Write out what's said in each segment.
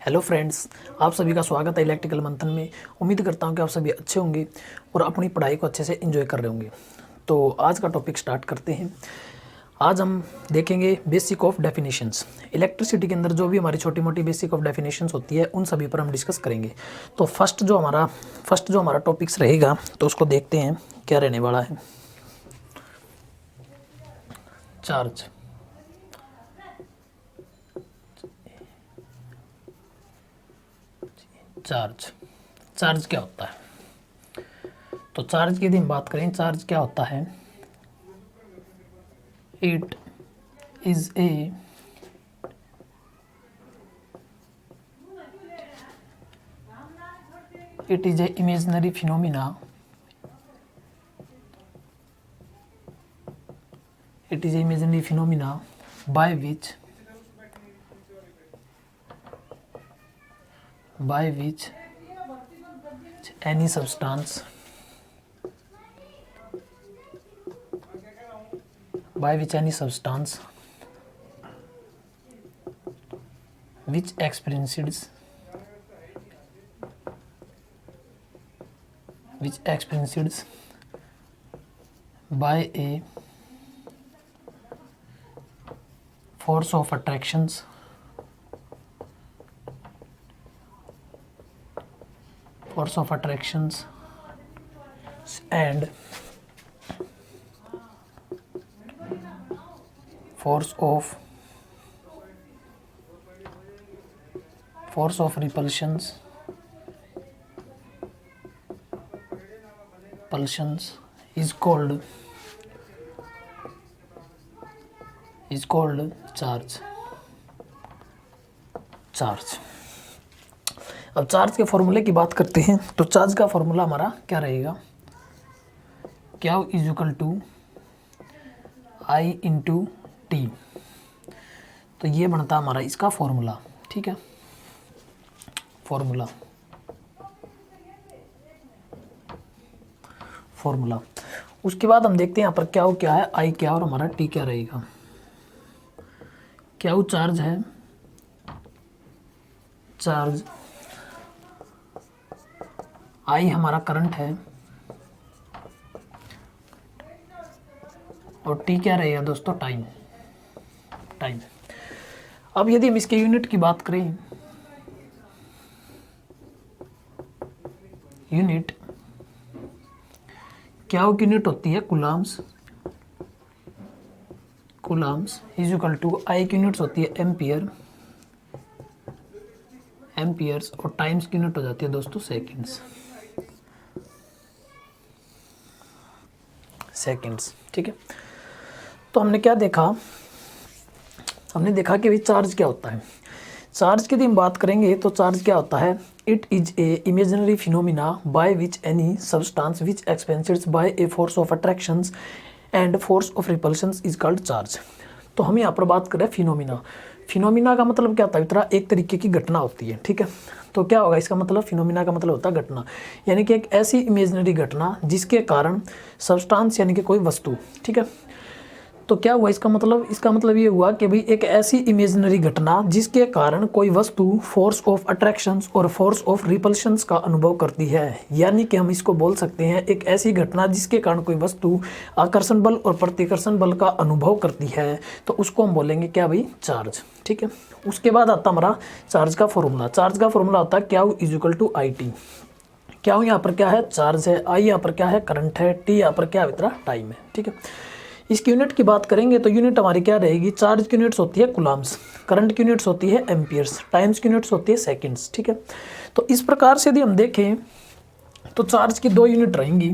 Hello friends, आप सभी का स्वागत है इलेक्ट्रिकल मंथन में। उम्मीद करता हूं कि आप सभी अच्छे होंगे और अपनी पढ़ाई को अच्छे से एंजॉय कर रहे होंगे। तो आज का टॉपिक स्टार्ट करते हैं। आज हम देखेंगे बेसिक ऑफ डेफिनेशंस। इलेक्ट्रिसिटी के अंदर जो भी हमारी छोटी मोटी बेसिक ऑफ डेफिनेशंस होती है उन सभी पर हम डिस्कस करेंगे। तो फर्स्ट जो हमारा टॉपिक्स रहेगा तो उसको देखते हैं क्या रहने वाला है। चार्ज। चार्ज क्या होता है? तो चार्ज की यदि हम बात करें, चार्ज क्या होता है? It is a imaginary phenomena by which any substance which experiences by a force of attractions and force of repulsions is called charge. अब चार्ज के फॉर्मूले की बात करते हैं। तो चार्ज का फॉर्मूला हमारा क्या रहेगा? Q is equal to I into t. तो ये बनता हमारा इसका फॉर्मूला, ठीक है, फॉर्मूला। उसके बाद हम देखते हैं यहाँ पर क्या है, I क्या और हमारा T क्या रहेगा। Q चार्ज है, I हमारा करंट है और T क्या रहेगा दोस्तों? टाइम। अब यदि हम इसके यूनिट की बात करें, यूनिट क्या की यूनिट होती है? Coulombs is equal to I की यूनिट्स होती है एम्पियर्स और टाइम्स की यूनिट हो जाती है दोस्तों सेकंड्स, ठीक है। तो हमने क्या देखा? हमने देखा कि भाई चार्ज क्या होता है। चार्ज की यदि हम बात करेंगे तो चार्ज क्या होता है? It is a imaginary phenomena by which any substance which expenses by a force of attractions and force of repulsions is called charge. तो हम यहाँ पर बात करें फिनोमिना का मतलब क्या होता है? इतना एक तरीके की घटना होती है, ठीक है। तो क्या होगा इसका मतलब? फिनोमिना का मतलब होता है घटना, यानी कि एक ऐसी इमेजिनरी घटना जिसके कारण सब्सटेंस यानी कि कोई वस्तु, ठीक है। तो क्या हुआ इसका मतलब ये हुआ कि भाई एक ऐसी इमेजिनरी घटना जिसके कारण कोई वस्तु फोर्स ऑफ अट्रैक्शंस और फोर्स ऑफ रिपल्शंस का अनुभव करती है। यानी कि हम इसको बोल सकते हैं एक ऐसी घटना जिसके कारण कोई वस्तु आकर्षण बल और प्रतिकर्षण बल का अनुभव करती है, तो उसको हम बोलेंगे क्या भाई? चार्ज, ठीक है। उसके बाद आता हमारा चार्ज का फॉर्मूला होता है Q is equal to I T। Q यहाँ पर क्या है? चार्ज है, I यहाँ पर क्या है? करंट है, T यहाँ पर क्या है? टाइम है, ठीक है। इसकी यूनिट की बात करेंगे तो यूनिट हमारी क्या रहेगी? चार्ज की यूनिट्स होती है कूलम्स, करंट की यूनिट्स होती है एम्पियर्स, टाइम्स की यूनिट्स होती है सेकंड्स, ठीक है। तो इस प्रकार से यदि हम देखें तो चार्ज की दो यूनिट रहेंगी।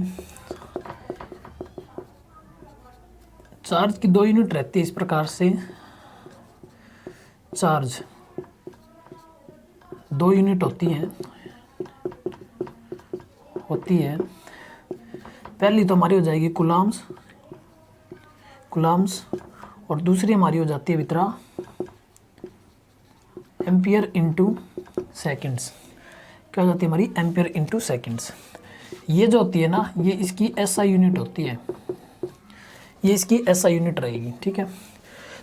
चार्ज की दो यूनिट रहती है इस प्रकार से। चार्ज दो यूनिट होती है। पहली तो हमारी हो जाएगी कूलम्स और दूसरी हमारी हो जाती है मित्रा एम्पियर इंटू सेकेंड्स। क्या हो जाती है हमारी? Ampere into seconds. ये जो होती है ना, ये इसकी SI यूनिट होती है, ये इसकी SI यूनिट रहेगी, ठीक है।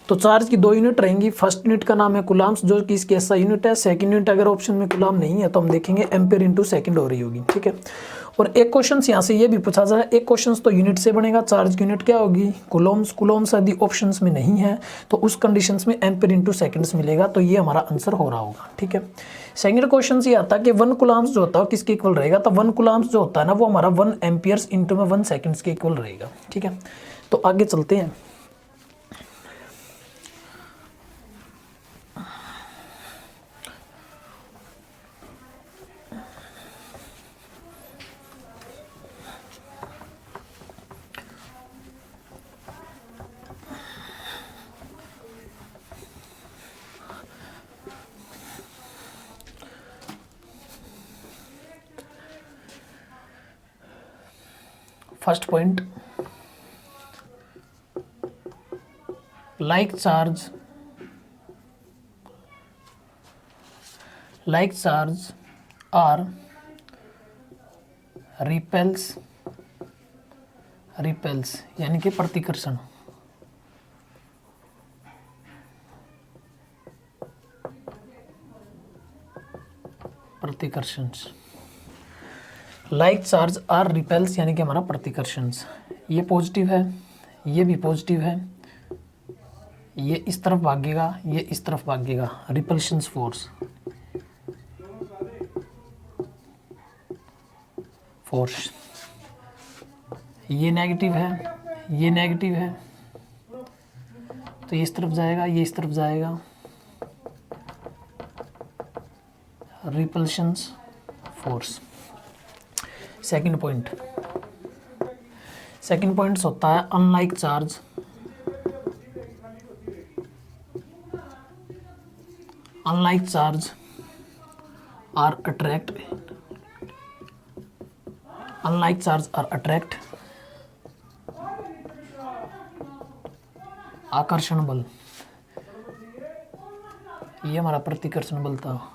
तो चार्ज की 2 यूनिट रहेंगी। फर्स्ट यूनिट का नाम है कूलम्ब्स, जो कि इसकी ऐसा यूनिट है। सेकंड यूनिट अगर ऑप्शन में कूलम्ब नहीं है तो हम देखेंगे एम्पीयर इनटू सेकंड हो रही होगी, ठीक है। और एक क्वेश्चन यहाँ से ये भी पूछा जाए, एक क्वेश्चन तो यूनिट से बनेगा, चार्ज की यूनिट क्या होगी, कूलम्ब्स। कूलम्ब्स यदि ऑप्शंस में नहीं है तो उस कंडीशंस में एम्पीयर इनटू सेकंड्स मिलेगा, तो ये हमारा आंसर हो रहा होगा, ठीक है। सेकंड क्वेश्चन ये आता है कि 1 कूलम्ब्स जो होता है किसके इक्वल रहेगा, तो 1 कूलम्ब्स जो होता है ना वो हमारा 1 एम्पियर्स इनटू में 1 सेकंड्स के इक्वल रहेगा, ठीक है। तो आगे चलते हैं। First point, like charge are repels यानी कि प्रतिकर्षण, लाइक चार्ज आर रिपेल्स यानी कि हमारा प्रतिकर्षण। ये पॉजिटिव है, ये भी पॉजिटिव है, ये इस तरफ भागेगा, ये इस तरफ भागेगा, रिपल्शन फोर्स ये नेगेटिव है, ये नेगेटिव है, तो ये इस तरफ जाएगा, ये इस तरफ जाएगा, रिपल्शन फोर्स। सेकंड पॉइंट होता है अनलाइक चार्ज आर अट्रैक्ट आकर्षण बल, ये हमारा प्रतिकर्षण बल था।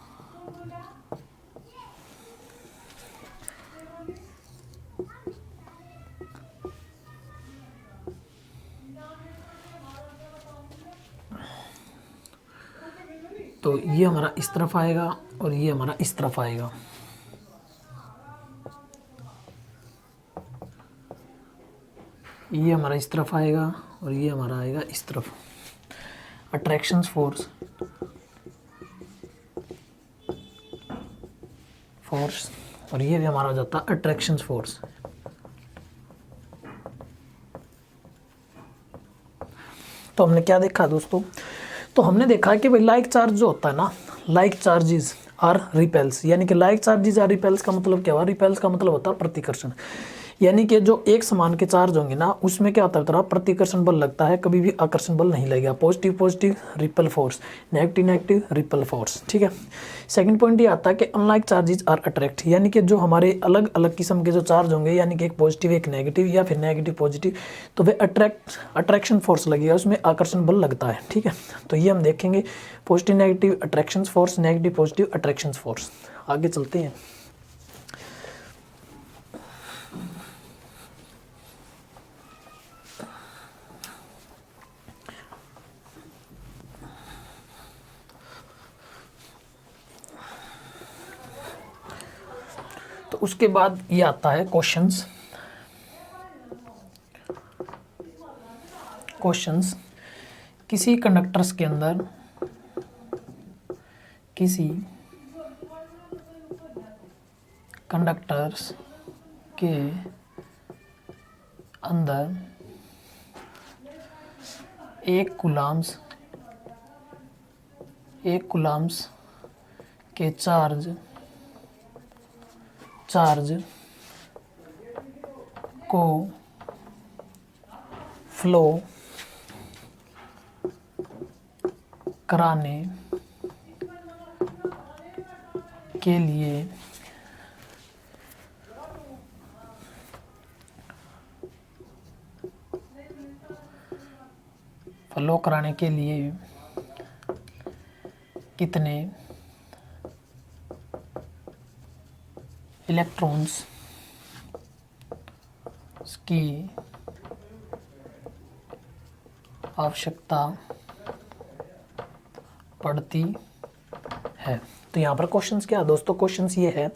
तो ये हमारा इस तरफ आएगा और ये हमारा इस तरफ आएगा। ये हमारा इस तरफ आएगा और ये हमारा आएगा इस तरफ। अट्रैक्शन फोर्स और ये भी हमारा हो जाता है अट्रैक्शन फोर्स। तो हमने क्या देखा दोस्तों, तो हमने देखा कि भाई लाइक चार्ज जो होता है ना, लाइक चार्जेस आर रिपेल्स, यानी कि लाइक चार्जेस आर रिपेल्स का मतलब क्या हुआ, रिपेल्स का मतलब होता है प्रतिकर्षण। यानी कि जो एक समान के चार्ज होंगे ना उसमें क्या होता है, प्रतिकर्षण बल लगता है, कभी भी आकर्षण बल नहीं लगेगा। Positive positive ripple force, negative negative ripple force, ठीक है। सेकंड पॉइंट ये आता है कि अनलाइक चार्जेस आर अट्रैक्ट, यानी कि जो हमारे अलग अलग किस्म के जो चार्ज होंगे, यानी कि एक पॉजिटिव एक नेगेटिव या फिर नेगेटिव पॉजिटिव, तो वे अट्रैक्शन फोर्स लगेगा, उसमें आकर्षण बल लगता है, ठीक है। तो ये हम देखेंगे, positive negative attraction force, negative positive attraction force. आगे चलते हैं। तो उसके बाद ये आता है क्वेश्चंस। किसी कंडक्टर्स के अंदर, किसी कंडक्टर्स के अंदर एक कूलम्ब्स के चार्ज को फ्लो कराने के लिए कितने इलेक्ट्रॉन्स की आवश्यकता पड़ती है। तो यहाँ पर क्वेश्चंस क्या है दोस्तों, क्वेश्चंस ये है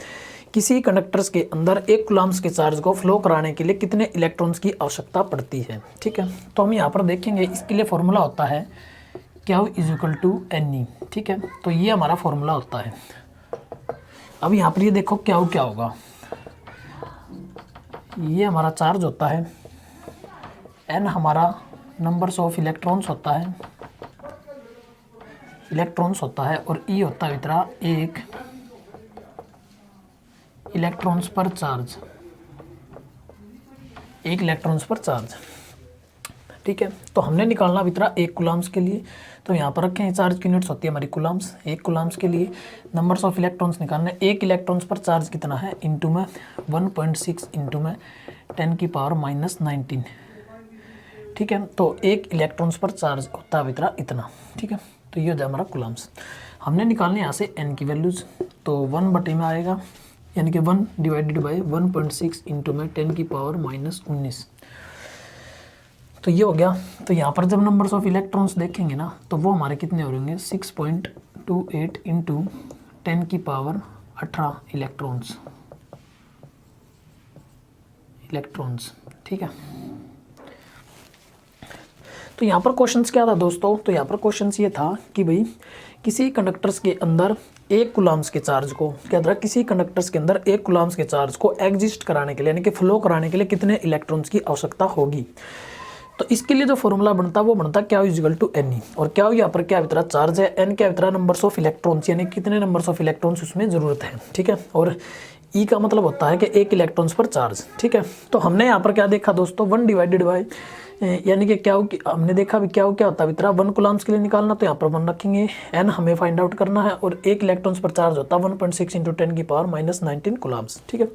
किसी कंडक्टर्स के अंदर 1 कूलम्ब्स के चार्ज को फ्लो कराने के लिए कितने इलेक्ट्रॉन्स की आवश्यकता पड़ती है। ठीक है, तो हम यहाँ पर देखेंगे इसके लिए फॉर्मूला होता है Q is equal to NE। ठीक है, तो ये हमारा फॉर्मूला होता है। अब यहाँ पर ये देखो Q क्या होगा, ये हमारा चार्ज होता है, N हमारा नंबर्स ऑफ इलेक्ट्रॉन्स होता है, और E होता है इतना 1 इलेक्ट्रॉन्स पर चार्ज, 1 इलेक्ट्रॉन्स पर चार्ज। ठीक है, तो हमने निकालना इतना 1 कूलम्ब्स के लिए, तो यहाँ पर रखें चार्ज की यूनिट्स होती है हमारी कूलम्ब्स। 1 कूलम्ब्स के लिए नंबर्स ऑफ इलेक्ट्रॉन्स निकालने, 1 इलेक्ट्रॉन्स पर चार्ज कितना है इंटू में 1.6 इंटू में 10⁻⁻19। ठीक है, तो 1 इलेक्ट्रॉन्स पर चार्ज होता है इतना। ठीक है, तो ये हो जाए हमारा कूलम्ब्स। हमने निकालने यहाँ से n की वैल्यूज़, तो 1 बटे में आएगा, यानी कि 1 डिवाइडेड बाई 1.6 इंटू में 10⁻⁻19। तो ये हो गया। तो यहाँ पर जब नंबर्स ऑफ इलेक्ट्रॉन्स देखेंगे ना, तो वो हमारे कितने हो रहेंगे 6.28 इंटू 10⁻18 इलेक्ट्रॉन्स। ठीक है, तो यहाँ पर क्वेश्चंस क्या था दोस्तों, तो यहाँ पर क्वेश्चंस ये था कि भाई किसी कंडक्टर्स के अंदर 1 कूलम्ब्स के चार्ज को, क्या था, किसी कंडक्टर्स के अंदर 1 कूलम्ब्स के चार्ज को एग्जिस्ट कराने के लिए, यानी कि फ्लो कराने के लिए कितने इलेक्ट्रॉन्स की आवश्यकता होगी। तो इसके लिए जो फॉर्मूला बनता है वो बनता है Q इक्वल टू NE, और क्या यहाँ पर क्या इतना चार्ज है, N क्या इतना नंबर्स ऑफ इलेक्ट्रॉन्स, यानी कितने नंबर्स ऑफ इलेक्ट्रॉन्स उसमें ज़रूरत है। ठीक है, और E का मतलब होता है कि 1 इलेक्ट्रॉन्स पर चार्ज। ठीक है, तो हमने यहाँ पर क्या देखा दोस्तों, 1 डिवाइडेड बाई, यानी कि क्या हमने देखा भी क्या होता है इतना 1 कूलम्ब्स के लिए निकालना, तो यहाँ पर 1 रखेंगे, N हमें फाइंड आउट करना है, और 1 इलेक्ट्रॉन्स पर चार्ज होता है 1.6 इंटू 10⁻⁻19 कूलम्ब्स। ठीक है,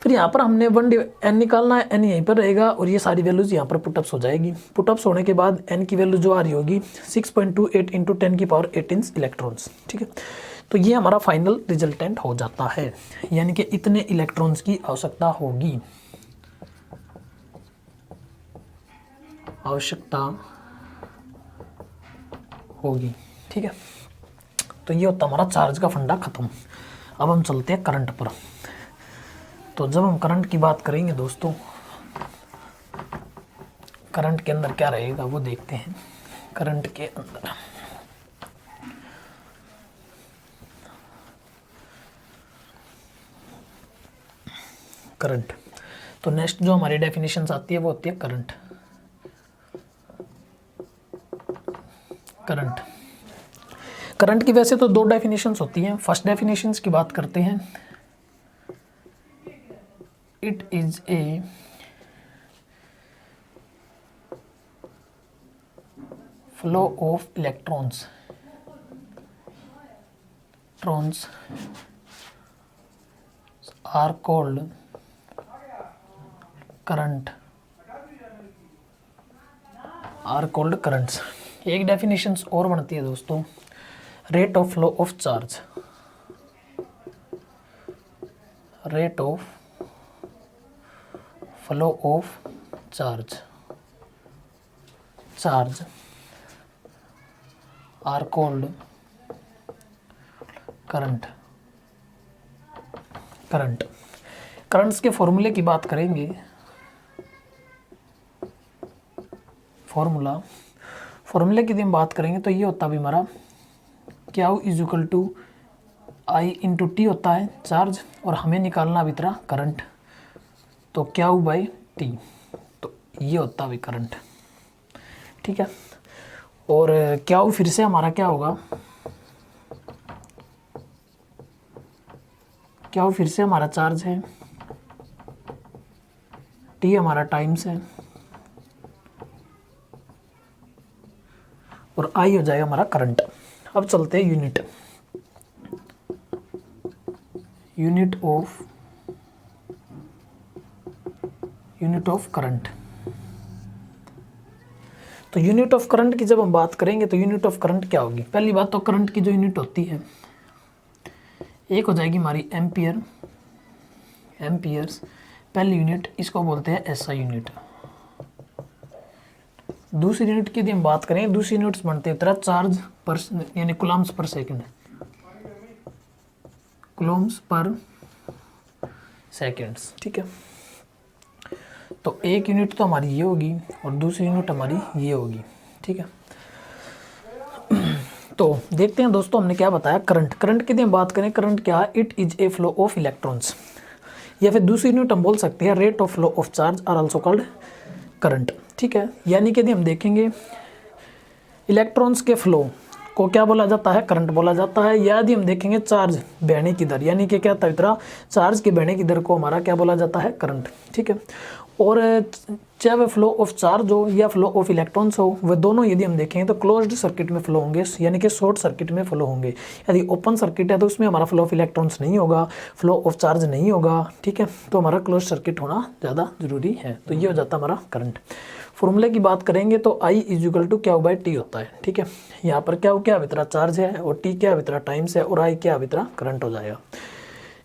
फिर यहाँ पर हमने N निकालना है, N यहीं पर रहेगा, और ये सारी वैल्यूज़ यहाँ पर पुटअप्स हो जाएगी। पुटअप्स होने के बाद N की वैल्यू जो आ रही होगी 6.28 इंटू 10⁻18 इलेक्ट्रॉन्स। ठीक है, तो ये हमारा फाइनल रिजल्टेंट हो जाता है, यानी कि इतने इलेक्ट्रॉन्स की आवश्यकता होगी। ठीक है, तो ये होता हमारा चार्ज का फंडा खत्म। अब हम चलते हैं करंट पर। तो जब हम करंट की बात करेंगे दोस्तों, करंट के अंदर क्या रहेगा वो देखते हैं। करंट के अंदर करंट, तो नेक्स्ट जो हमारी डेफिनेशंस आती है वो होती है करंट। करंट की वैसे तो 2 डेफिनेशंस होती हैं। फर्स्ट डेफिनेशंस की बात करते हैं, it is a flow of electrons are called currents. एक डेफिनेशंस और बनती है दोस्तों, rate of flow of charge, rate of flow of charge are called currents के फॉर्मूले की बात करेंगे। फॉर्मूले की हम बात करेंगे तो ये होता भी हमारा Q is equal to I into t होता है चार्ज, और हमें निकालना भी तरह करंट, तो Q/T, तो ये होता भी करंट। ठीक है, और Q फिर से हमारा क्या होगा, Q फिर से हमारा चार्ज है, T हमारा टाइम्स है, और I हो जाएगा हमारा करंट। अब चलते हैं यूनिट ऑफ करंट। तो यूनिट ऑफ करंट की जब हम बात करेंगे तो यूनिट ऑफ करंट क्या होगी। पहली बात तो करंट की जो यूनिट होती है एक हो जाएगी हमारी एम्पियर्स, पहली यूनिट, इसको बोलते हैं SI यूनिट। दूसरी यूनिट की यदि हम बात करें, दूसरी यूनिट्स बनते हैं तरह चार्ज पर यानी कूलम्स पर सेकंड, कूलम्स पर सेकंड्स, ठीक है। तो एक यूनिट तो हमारी ये होगी और दूसरी यूनिट हमारी ये होगी, ठीक है। तो देखते हैं दोस्तों हमने क्या बताया, करंट की यदि हम बात करें, करंट क्या है, it is a flow of electrons, या फिर दूसरी यूनिट हम बोल सकते हैं rate of flow of charge are also called current, ठीक है। यानी कि यदि हम देखेंगे इलेक्ट्रॉन्स के फ्लो को क्या बोला जाता है, करंट बोला जाता है। यदि हम देखेंगे चार्ज बहने की दर, यानी कि क्या था, चार्ज के बहने की दर को हमारा क्या बोला जाता है, करंट, ठीक है। और चाहे वह फ्लो ऑफ चार्ज हो या फ्लो ऑफ इलेक्ट्रॉन्स हो, वह दोनों यदि हम देखेंगे तो क्लोज्ड सर्किट में फ्लो होंगे, यानी कि शॉर्ट सर्किट में फ्लो होंगे। यदि ओपन सर्किट है तो उसमें हमारा फ्लो ऑफ इलेक्ट्रॉन्स नहीं होगा, फ्लो ऑफ चार्ज नहीं होगा, ठीक है। तो हमारा क्लोज सर्किट होना ज़्यादा जरूरी है। तो ये हो जाता है हमारा करंट। फॉर्मूले की बात करेंगे तो I = क्या बाय टी होता है, ठीक है। यहाँ पर क्या वितरा चार्ज है और टी क्या वितरा टाइम्स है और I क्या वितरा करंट हो जाएगा।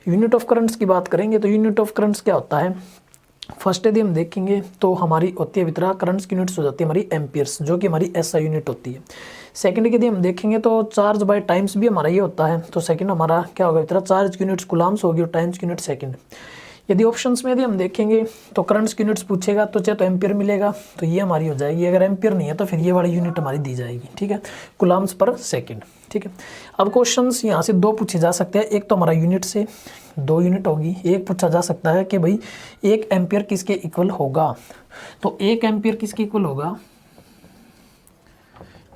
यूनिट ऑफ करंट्स की बात करेंगे तो यूनिट ऑफ करंट्स क्या होता है, फर्स्ट यदि हम देखेंगे तो हमारी होती है वितरा करंट्स की यूनिट्स हो जाती है हमारी एम्पियर्स, जो कि हमारी SI यूनिट होती है। सेकंड यदि हम देखेंगे तो चार्ज बाय टाइम्स भी हमारा ये होता है। तो सेकंड हमारा क्या होगा वितरा, चार्ज की यूनिट्स कुलाम्स होगी और टाइम्स की यूनिट सेकंड। यदि ऑप्शंस में यदि हम देखेंगे तो करंट्स की यूनिट्स पूछेगा तो चाहे तो एम्पियर मिलेगा, तो ये हमारी हो जाएगी। अगर एम्पियर नहीं है तो फिर ये वाली यूनिट हमारी दी जाएगी, ठीक है, कुलाम्स पर सेकंड, ठीक है। अब क्वेश्चंस यहाँ से दो पूछे जा सकते हैं, एक तो हमारा यूनिट से 2 यूनिट होगी, एक पूछा जा सकता है कि भाई 1 एम्पियर किसके इक्वल होगा। तो 1 एम्पियर किसके इक्वल होगा,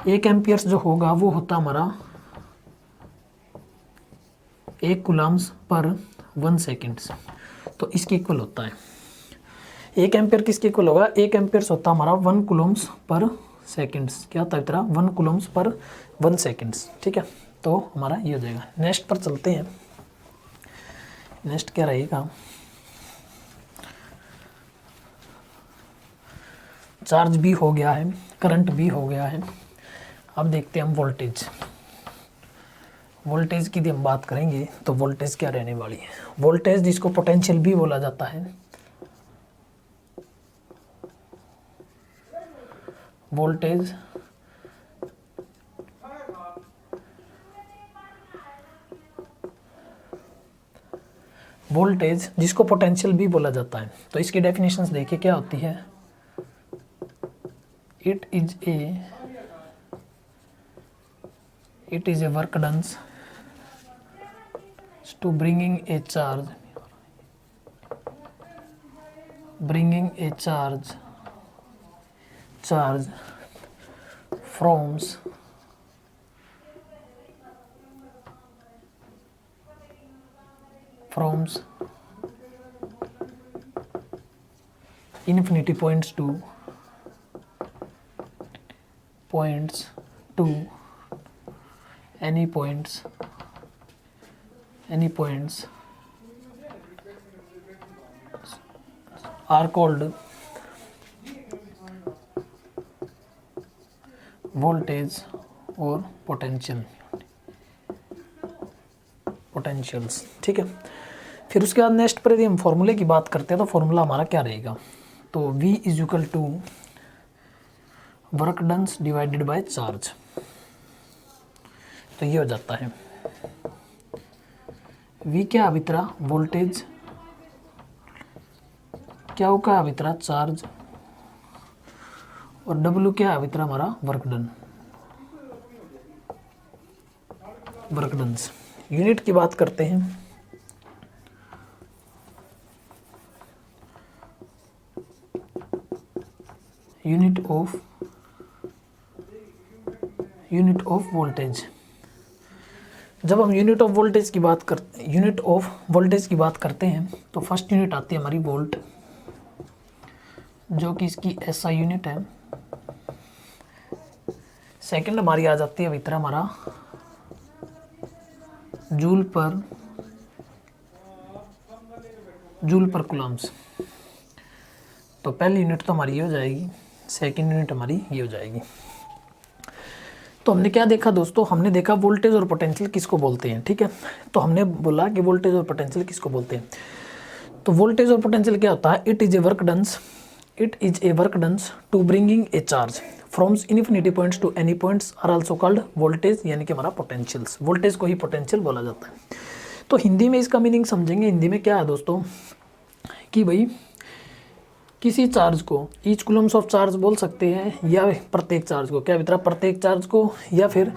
1 एम्पियर जो होगा वो होता हमारा 1 कुलाम्स पर 1 सेकेंड्स, तो इसके इक्वल होता है। 1 एम्पियर किसके इक्वल होगा, 1 एम्पियर होता है हमारा 1 कुलम्स पर सेकेंड्स, क्या होता है इतना 1 कुलम्स पर 1 सेकेंड्स, ठीक है। तो हमारा ये हो जाएगा। नेक्स्ट पर चलते हैं। नेक्स्ट क्या रहेगा, चार्ज भी हो गया है, करंट भी हो गया है। अब देखते हैं हम वोल्टेज। वोल्टेज की यदि हम बात करेंगे तो वोल्टेज क्या रहने वाली है, वोल्टेज जिसको पोटेंशियल भी बोला जाता है, वोल्टेज वोल्टेज जिसको पोटेंशियल भी बोला जाता है। तो इसकी डेफिनेशंस देखिए क्या होती है, it is a work done to bringing a charge from infinity points to any points are called voltage और पोटेंशियल्स, ठीक है। फिर उसके बाद नेक्स्ट पर यदि हम फॉर्मूले की बात करते हैं तो फॉर्मूला हमारा क्या रहेगा, तो V = work done divided by charge. तो ये हो जाता है V क्या अभितरा वोल्टेज, क्या होगा अभितरा चार्ज, और W क्या अभितरा हमारा वर्क डन। यूनिट की बात करते हैं, यूनिट ऑफ वोल्टेज। जब हम यूनिट ऑफ वोल्टेज की बात करते हैं तो फर्स्ट यूनिट आती है हमारी वोल्ट, जो कि इसकी SI यूनिट है। सेकंड हमारी आ जाती है भीतर हमारा जूल पर कूलम्स। तो पहली यूनिट तो हमारी ये हो जाएगी, सेकंड यूनिट हमारी ये हो जाएगी। तो हमने क्या देखा दोस्तों, हमने देखा वोल्टेज और पोटेंशियल किसको बोलते हैं, ठीक है। तो हमने बोला कि वोल्टेज और पोटेंशियल किसको बोलते हैं। तो वोल्टेज और पोटेंशियल क्या होता है, it is a work done to bringing a charge froms infinity points to any points are also called voltage, यानी कि हमारा पोटेंशियल्स, वोल्टेज को ही पोटेंशियल बोला जाता है। तो हिंदी में इसका मीनिंग समझेंगे। हिंदी में क्या है दोस्तों कि भाई किसी चार्ज को ईच कूलम्स ऑफ चार्ज बोल सकते हैं, या प्रत्येक चार्ज को, क्या मित्रा, प्रत्येक चार्ज को, या फिर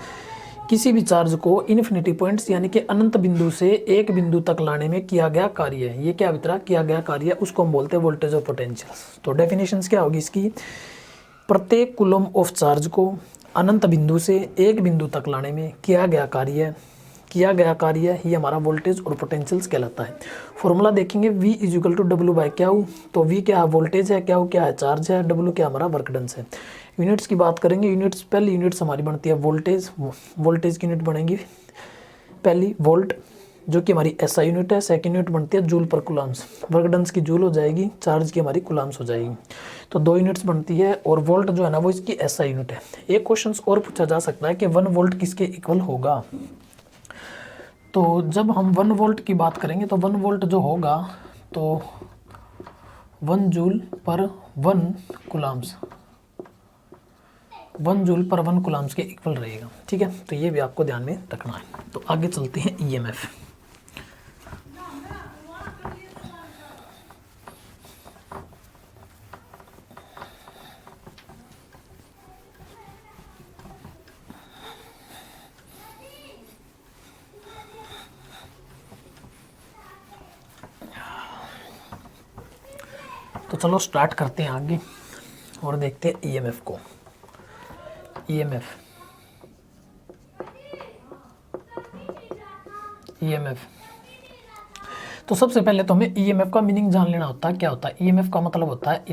किसी भी चार्ज को इन्फिनिटी पॉइंट्स यानी कि अनंत बिंदु से एक बिंदु तक लाने में किया गया कार्य है, ये क्या मित्रा, किया गया कार्य, उसको हम बोलते हैं वोल्टेज और पोटेंशियल। तो डेफिनेशंस क्या होगी इसकी, प्रत्येक कूलम ऑफ चार्ज को अनंत बिंदु से एक बिंदु तक लाने में किया गया कार्य ये हमारा वोल्टेज और पोटेंशियल्स कहलाता है। फॉर्मूला देखेंगे, V इजिकल टू डब्ल्यू बाई क्या हो, तो V क्या है, वोल्टेज है, क्या हो, क्या है, चार्ज है, W क्या हमारा वर्क डन है। यूनिट्स की बात करेंगे, यूनिट्स पहली यूनिट्स हमारी बनती है वोल्टेज, वोल्टेज की यूनिट बनेगी पहली वोल्ट, जो कि हमारी SI यूनिट है। सेकंड यूनिट बनती है जूल पर कुलाम्स, वर्क डन की जूल हो जाएगी, चार्ज की हमारी कुलाम्स हो जाएगी। तो 2 यूनिट्स बनती है, और वोल्ट जो है ना वो इसकी SI यूनिट है। एक क्वेश्चन और पूछा जा सकता है कि 1 वोल्ट किसके इक्वल होगा। तो जब हम 1 वोल्ट की बात करेंगे तो 1 वोल्ट जो होगा तो 1 जूल पर 1 कुलाम्स, 1 जूल पर 1 कुलाम्स के इक्वल रहेगा। ठीक है, तो ये भी आपको ध्यान में रखना है। तो आगे चलते हैं EMF। तो चलो स्टार्ट करते हैं आगे और देखते हैं EMF को। EMF तो सबसे पहले तो हमें EMF का मीनिंग जान लेना होता है। क्या होता है EMF का मतलब होता है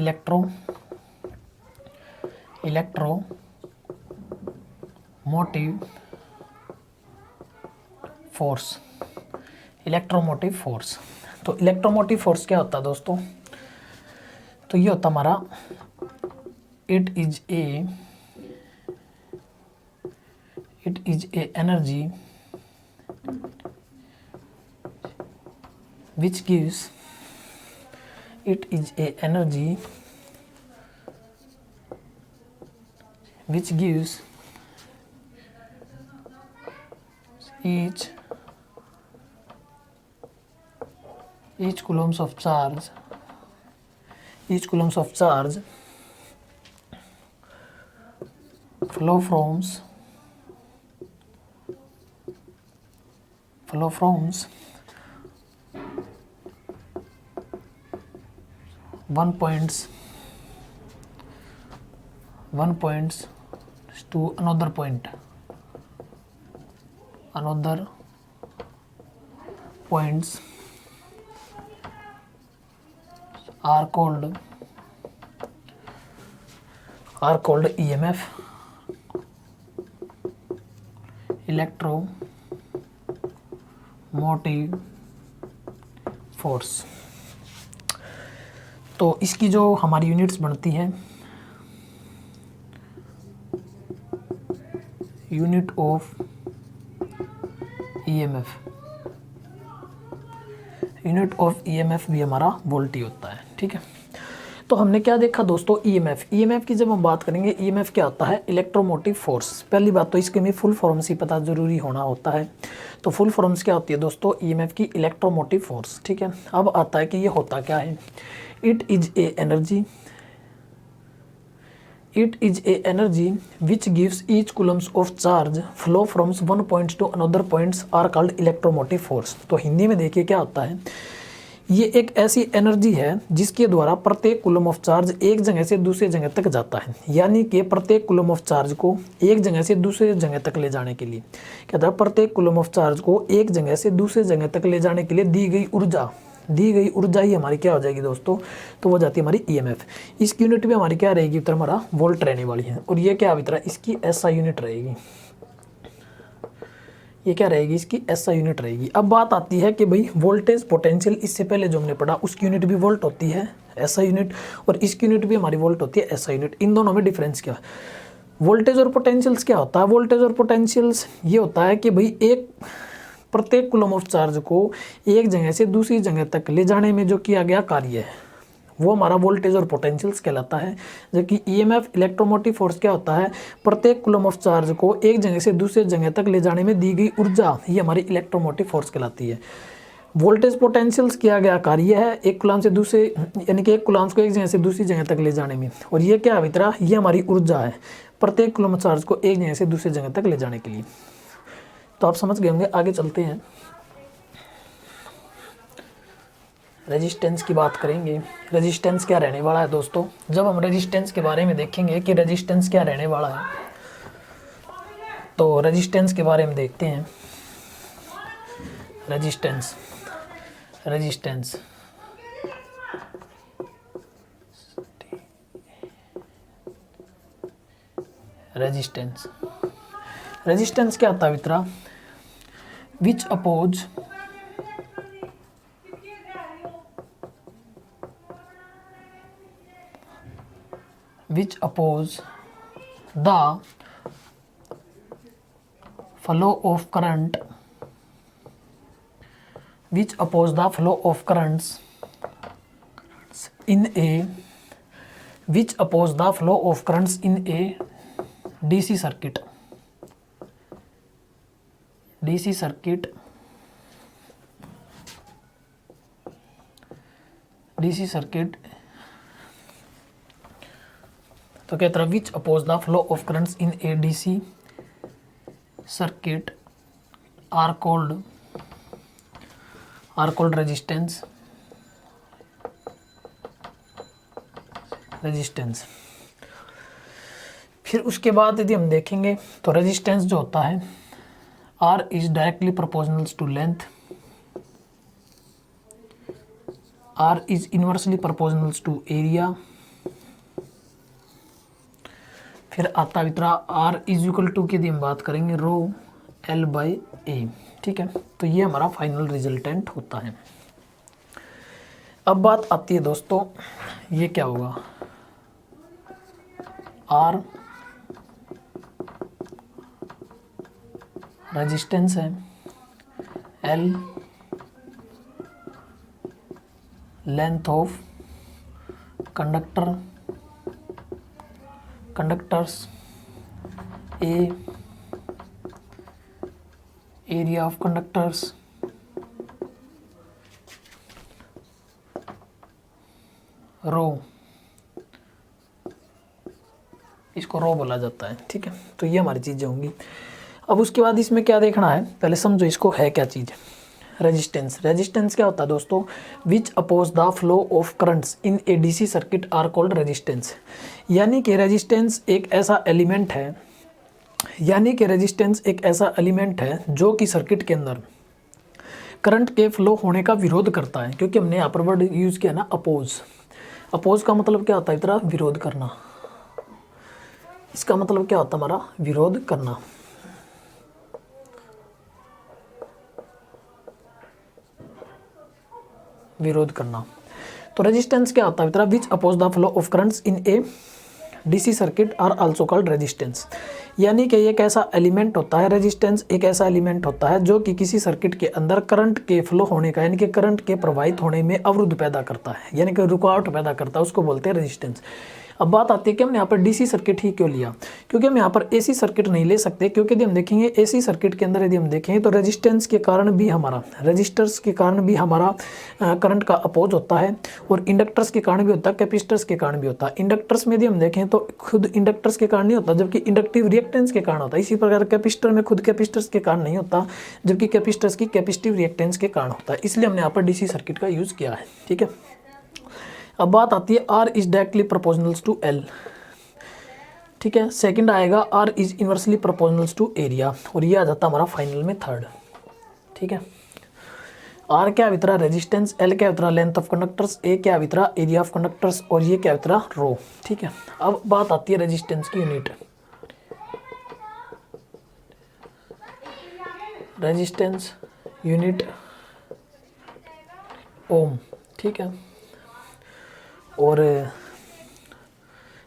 इलेक्ट्रोमोटिव फोर्स। इलेक्ट्रोमोटिव फोर्स, तो इलेक्ट्रोमोटिव फोर्स क्या होता है दोस्तों, तो ये होता हमारा it is A energy which gives each coulombs of charge flow from 1 points to another points are called EMF, electromotive force. तो इसकी जो हमारी यूनिट्स बनती हैं, यूनिट ऑफ EMF भी हमारा वोल्ट ही होता है। ठीक है, तो हमने क्या देखा दोस्तों, EMF की जब हम बात करेंगे, EMF क्या होता है, इलेक्ट्रोमोटिव फोर्स। पहली बात तो इसके में फुल फॉर्म्स ही पता जरूरी होना होता है। तो फुल फॉर्म्स क्या होती है दोस्तों, EMF की इलेक्ट्रोमोटिव फोर्स। ठीक है, अब आता है कि ये होता क्या है। It is a energy which gives each coulombs of charge flow from one point to another points are called electromotive force। तो हिंदी में देखिए क्या होता है, ये एक ऐसी एनर्जी है जिसके द्वारा प्रत्येक कूलम ऑफ चार्ज एक जगह से दूसरी जगह तक जाता है। यानी कि प्रत्येक कूलम ऑफ चार्ज को एक जगह से दूसरी जगह तक ले जाने के लिए, क्या था, प्रत्येक कूलम ऑफ चार्ज को एक जगह से दूसरी जगह तक ले जाने के लिए दी गई ऊर्जा ही हमारी क्या हो जाएगी दोस्तों, तो वो जाती है हमारी EMF। इसकी यूनिट भी हमारी क्या रहेगी, तो हमारा वोल्ट रहने वाली है। और ये क्या है, इसकी SI यूनिट रहेगी। ये क्या रहेगी, इसकी SI यूनिट रहेगी। अब बात आती है कि भाई वोल्टेज पोटेंशियल, इससे पहले जो हमने पढ़ा उसकी यूनिट भी वोल्ट होती है, SI यूनिट, और इसकी यूनिट भी हमारी वोल्ट होती है, SI यूनिट। इन दोनों में डिफरेंस क्या है, वोल्टेज और पोटेंशियल्स क्या होता है, वोल्टेज और पोटेंशियल्स ये होता है कि भाई एक प्रत्येक कूलम ऑफ चार्ज को एक जगह से दूसरी जगह तक ले जाने में जो किया गया कार्य है, वो हमारा वोल्टेज और पोटेंशियल्स कहलाता है। जबकि ईएमएफ इलेक्ट्रोमोटिव फोर्स क्या होता है, प्रत्येक कूलम ऑफ चार्ज को एक जगह से दूसरे जगह तक ले जाने में दी गई ऊर्जा, ये हमारी इलेक्ट्रोमोटिव फोर्स कहलाती है। वोल्टेज पोटेंशियल्स किया गया कार्य है एक कूलम से दूसरे, यानी कि एक कूलम को एक जगह से दूसरी जगह तक ले जाने में। और ये क्या है मित्रा, ये हमारी ऊर्जा है प्रत्येक कूलम चार्ज को एक जगह से दूसरी जगह तक ले जाने के लिए। तो आप समझ गए होंगे। आगे चलते हैं, रेजिस्टेंस की बात करेंगे। रेजिस्टेंस क्या रहने वाला है दोस्तों, जब हम रेजिस्टेंस के बारे में देखेंगे कि रेजिस्टेंस क्या रहने वाला है, तो रेजिस्टेंस के बारे में देखते हैं। रेजिस्टेंस रेजिस्टेंस रेजिस्टेंस रेजिस्टेंस क्या होता है मित्रा, which oppose the flow of current, which oppose the flow of currents in a DC circuit, तो कहता है which oppose the flow of currents in a DC circuit are called resistance. फिर उसके बाद यदि हम देखेंगे तो रेजिस्टेंस जो होता है, r is directly proportional to length, r is inversely proportional to area. फिर आता मित्रा आर इज इक्वल टू की यदि हम बात करेंगे रो एल बाई ए। ठीक है, तो ये हमारा फाइनल रिजल्टेंट होता है। अब बात आती है दोस्तों, ये क्या होगा, आर रेजिस्टेंस है, L length of conductors, A area of conductors, rho, इसको रो बोला जाता है। ठीक है, तो ये हमारी चीज़ें होंगी। अब उसके बाद इसमें क्या देखना है, पहले समझो इसको है क्या चीज़। रेजिस्टेंस क्या होता है दोस्तों, which oppose the flow of currents in a DC circuit are called resistance. यानी कि रेजिस्टेंस एक ऐसा एलिमेंट है, जो कि सर्किट के अंदर करंट के फ्लो होने का विरोध करता है। क्योंकि हमने यहाँ पर वर्ड यूज़ किया ना अपोज का मतलब क्या होता है इतना, विरोध करना। इसका मतलब क्या होता है हमारा, विरोध करना। तो रेजिस्टेंस क्या होता है मित्रा, which oppose the flow of currents in a DC circuit are also called resistance. यानी कि एक ऐसा एलिमेंट होता है, रेजिस्टेंस एक ऐसा एलिमेंट होता है जो कि किसी सर्किट के अंदर करंट के फ्लो होने का, यानी कि करंट के प्रवाहित होने में अवरुद्ध पैदा करता है, यानी कि रुकावट पैदा करता है, उसको बोलते हैं रेजिस्टेंस। अब बात आती है कि हमने यहाँ पर डीसी सर्किट ही क्यों लिया, क्योंकि हम यहाँ पर एसी सर्किट नहीं ले सकते। क्योंकि यदि हम देखेंगे एसी सर्किट के अंदर यदि हम देखेंगे तो रेजिस्टर्स के कारण भी हमारा करंट का अपोज होता है, और इंडक्टर्स के कारण भी होता है, कैपेसिटर्स के कारण भी होता है। इंडक्टर्स में यदि हम देखें तो खुद इंडक्टर्स के कारण नहीं होता, जबकि इंडक्टिव रिएक्टेंस के कारण होता है। इसी प्रकार कैपेसिटर में खुद कैपेसिटर्स के कारण नहीं होता, जबकि कैपेसिटर्स की कैपेसिटिव रिएक्टेंस के कारण होता है। इसलिए हमने यहाँ पर डीसी सर्किट का यूज़ किया है। ठीक है, अब बात आती है r is directly proportional to l. ठीक है, सेकंड आएगा r is inversely proportional to area, और ये आ जाता हमारा फाइनल में थर्ड। ठीक है, आर क्या वितरा रेजिस्टेंस, एल क्या वितरा लेंथ ऑफ कंडक्टर्स, ए क्या वितरा एरिया ऑफ कंडक्टर्स, और ये क्या वितरा रो। ठीक है, अब बात आती है रेजिस्टेंस की यूनिट। रेजिस्टेंस यूनिट ओम। ठीक है, और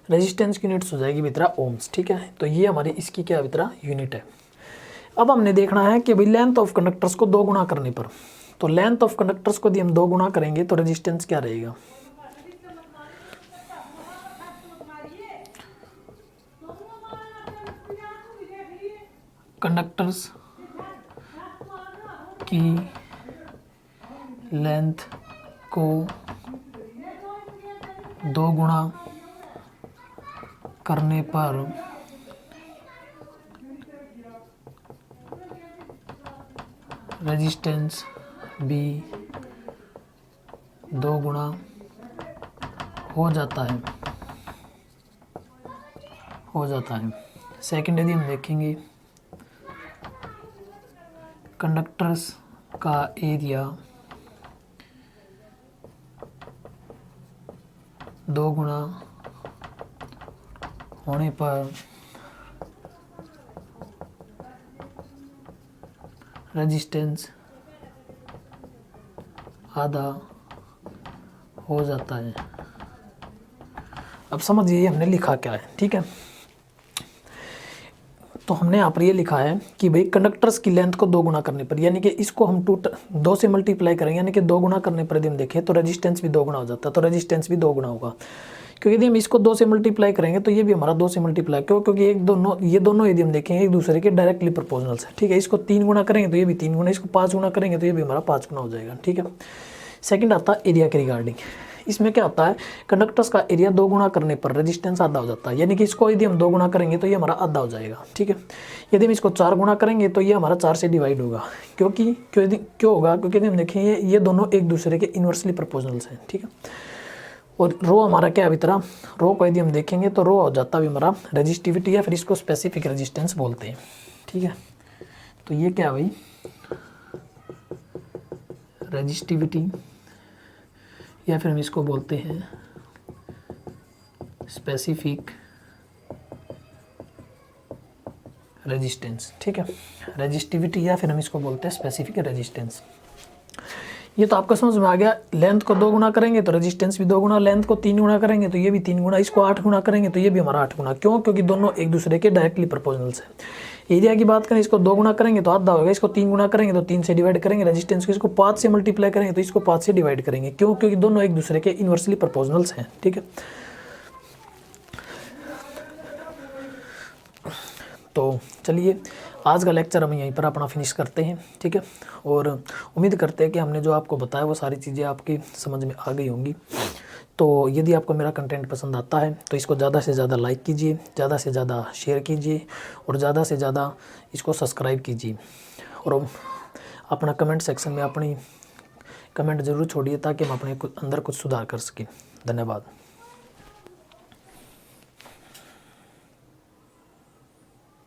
रेजिस्टेंस की यूनिट्स हो जाएगी मित्रा ओम्स। ठीक है, तो ये हमारी इसकी क्या मित्रा यूनिट है। अब हमने देखना है कि भाई लेंथ ऑफ कंडक्टर्स को 2 गुना करने पर, तो लेंथ ऑफ कंडक्टर्स को यदि हम 2 गुना करेंगे तो रेजिस्टेंस क्या रहेगा, कंडक्टर्स की लेंथ को 2 गुना करने पर रेजिस्टेंस भी 2 गुना हो जाता है। सेकंड यदि हम देखेंगे, कंडक्टर्स का एरिया 2 गुना होने पर रेजिस्टेंस आधा हो जाता है। अब समझिए हमने लिखा क्या है, ठीक है। तो हमने यहाँ पर ये लिखा है कि भाई कंडक्टर्स की लेंथ को 2 गुना करने पर, यानी कि इसको हम 2 से मल्टीप्लाई करेंगे, यानी कि 2 गुना करने पर यदि हम देखें तो रेजिस्टेंस भी 2 गुना हो जाता है, तो रेजिस्टेंस भी 2 गुना होगा। क्योंकि यदि हम इसको 2 से मल्टीप्लाई करेंगे तो ये भी हमारा 2 से मल्टीप्लाई, क्यों? क्योंकि ये दोनों यदि हम देखेंगे एक दूसरे के डायरेक्टली प्रोपोर्शनल्स है, ठीक है। इसको 3 गुना करेंगे तो ये भी 3 गुना, इसको 5 गुना करेंगे तो ये भी हमारा 5 गुना हो जाएगा, ठीक है। सेकंड आता है एरिया के रिगार्डिंग। इसमें क्या होता है, कंडक्टर्स का एरिया 2 गुना करने पर रेजिस्टेंस आधा हो जाता है, यानी कि इसको यदि हम 2 गुना करेंगे तो ये हमारा आधा हो जाएगा, ठीक है। यदि हम इसको 4 गुना करेंगे तो ये हमारा 4 से डिवाइड होगा, क्यों होगा? क्योंकि यदि हम देखेंगे ये दोनों एक दूसरे के इन्वर्सली प्रोपोर्शनल्स हैं, ठीक है। और रो हमारा क्या है अभी तरह, रो को यदि हम देखेंगे तो रो हो जाता है हमारा रेजिस्टिविटी, या फिर इसको स्पेसिफिक रेजिस्टेंस बोलते हैं, ठीक है। तो ये क्या भाई, रेजिस्टिविटी, या फिर हम इसको बोलते हैं स्पेसिफिक रेजिस्टेंस, ठीक है। रेजिस्टिविटी या फिर हम इसको बोलते हैं स्पेसिफिक रेजिस्टेंस। ये तो आपको समझ में आ गया। लेंथ को 2 गुना करेंगे तो रेजिस्टेंस भी 2 गुना, लेंथ को 3 गुना करेंगे तो ये भी 3 गुना, इसको 8 गुना करेंगे तो ये भी हमारा 8 गुना। क्यों? क्योंकि दोनों एक दूसरे के डायरेक्टली प्रोपोर्शनल्स हैं। एरिया की बात करें, इसको 2 गुना करेंगे तो आधा होगा, इसको 3 गुना करेंगे तो 3 से डिवाइड करेंगे। रेजिस्टेंस को इसको 5 से मल्टीप्लाई करेंगे तो इसको 5 से डिवाइड करेंगे। क्यों? क्योंकि दोनों एक दूसरे के इन्वर्सली प्रोपोर्शनल्स हैं, ठीक है। तो चलिए आज का लेक्चर हम यहीं पर अपना फिनिश करते हैं, ठीक है। और उम्मीद करते हैं कि हमने जो आपको बताया वो सारी चीज़ें आपकी समझ में आ गई होंगी। तो यदि आपको मेरा कंटेंट पसंद आता है तो इसको ज़्यादा से ज़्यादा लाइक कीजिए, ज़्यादा से ज़्यादा शेयर कीजिए और ज़्यादा से ज़्यादा इसको सब्सक्राइब कीजिए। और अपना कमेंट सेक्शन में अपनी कमेंट ज़रूर छोड़िए ताकि हम अपने अंदर कुछ सुधार कर सकें। धन्यवाद।